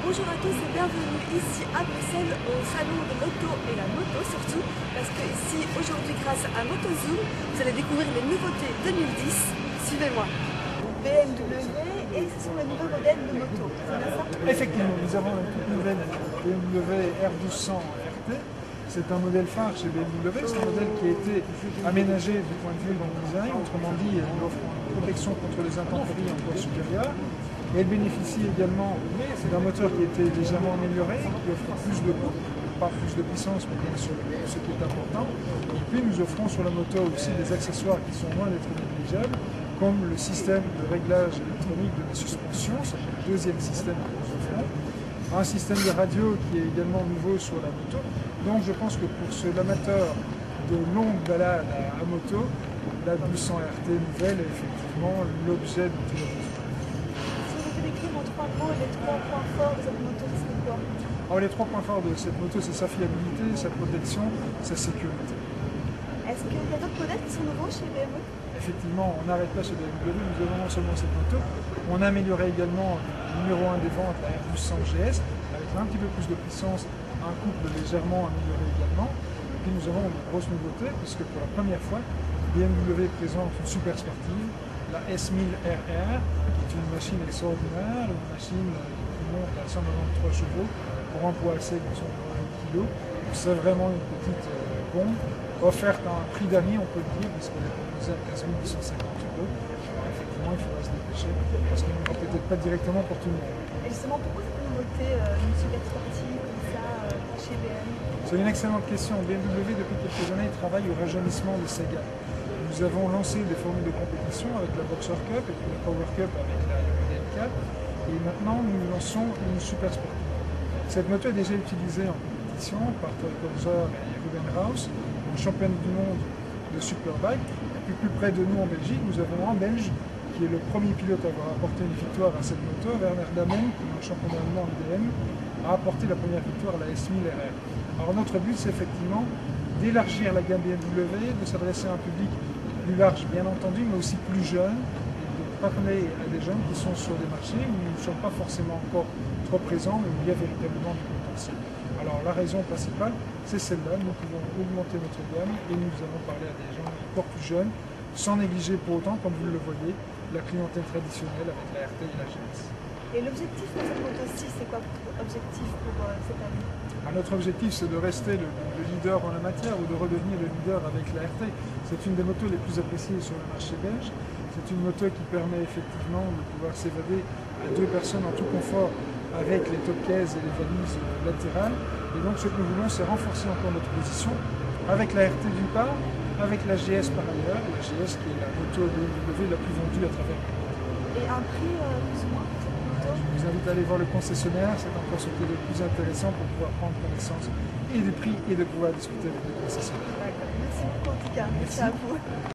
Bonjour à tous et bienvenue ici à Bruxelles au salon de l'auto et la moto surtout parce que ici aujourd'hui grâce à MotoZoom vous allez découvrir les nouveautés 2010. Suivez-moi. BMW et ce sont les nouveaux modèles de moto, c'est bien ça? Effectivement, nous avons une toute nouvelle BMW R1200 RT. C'est un modèle phare chez BMW, c'est un modèle qui a été aménagé du point de vue du design, autrement dit, il offre une protection contre les intempéries en poids supérieur. Et elle bénéficie également d'un moteur qui a été légèrement amélioré, qui offre plus de poids, pas plus de puissance, mais bien sûr ce qui est important. Et puis nous offrons sur la moto aussi des accessoires qui sont loin d'être négligeables, comme le système de réglage électronique de la suspension, c'est le deuxième système que nous offrons. Un système de radio qui est également nouveau sur la moto. Donc je pense que pour l'amateur de longues balades à moto, la 200 RT nouvelle est effectivement l'objet de tous les besoins. En 3 mots, les 3 points forts de cette moto, c'est quoi? Alors, les 3 points forts de cette moto, c'est sa fiabilité, sa protection, sa sécurité. Est-ce qu'il y a d'autres modèles qui sont nouveaux chez BMW? Effectivement, on n'arrête pas chez BMW, nous avons non seulement cette moto, on a amélioré également le numéro 1 des ventes, la R1200 GS, avec un petit peu plus de puissance, un couple légèrement amélioré également. Et puis nous avons une grosse nouveauté, puisque pour la première fois, BMW présente une super sportive, la S1000RR, qui est une machine extraordinaire, une machine qui monte à 193 chevaux pour un poids sec de 180 kg. C'est vraiment une petite bombe, offerte à un prix d'année, on peut le dire, puisqu'elle est proposée à 15 850 euros. Effectivement, il faudra se dépêcher, parce qu'elle n'ira peut-être pas directement pour tout le monde. Et justement, pourquoi cette nouveauté, une super sportive comme ça, chez BMW? C'est une excellente question. BMW, depuis quelques années, travaille au rajeunissement de ses gammes. Nous avons lancé des formules de compétition avec la Boxer Cup et puis la Power Cup avec la Model 4. Et maintenant, nous lançons une super sportive. Cette moto est déjà utilisée en compétition par Toy Colzer et Ruben Raus, une championne du monde de Superbike. Et puis plus près de nous en Belgique, nous avons un Belge qui est le premier pilote à avoir apporté une victoire à cette moto, Werner Damen, qui est un champion allemand IDM, a apporté la première victoire à la S1000RR. Alors notre but, c'est effectivement d'élargir la gamme BMW, de s'adresser à un public plus large bien entendu, mais aussi plus jeune, et de parler à des jeunes qui sont sur des marchés où nous ne sommes pas forcément encore trop présents, mais où il y a véritablement du potentiel. Alors la raison principale, c'est celle-là, nous pouvons augmenter notre gamme et nous allons parler à des gens encore plus jeunes, sans négliger pour autant, comme vous le voyez, la clientèle traditionnelle avec la RT et la GS. Et l'objectif de cette moto-ci, c'est quoi l'objectif pour cette année? Notre objectif, c'est de rester le leader en la matière ou de redevenir le leader avec la RT. C'est une des motos les plus appréciées sur le marché belge. C'est une moto qui permet effectivement de pouvoir s'évader à 2 personnes en tout confort avec les top cases et les valises latérales. Et donc ce que nous voulons, c'est renforcer encore notre position avec la RT d'une part, avec la GS par ailleurs, la GS qui est la moto BMW la plus vendue à travers le monde. Et un prix plus ou moins pour cette moto? Je vous invite à aller voir le concessionnaire, c'est encore ce qui est le plus intéressant pour pouvoir prendre connaissance et des prix et de pouvoir discuter avec le concessionnaire. D'accord, merci beaucoup en tout cas, merci à vous.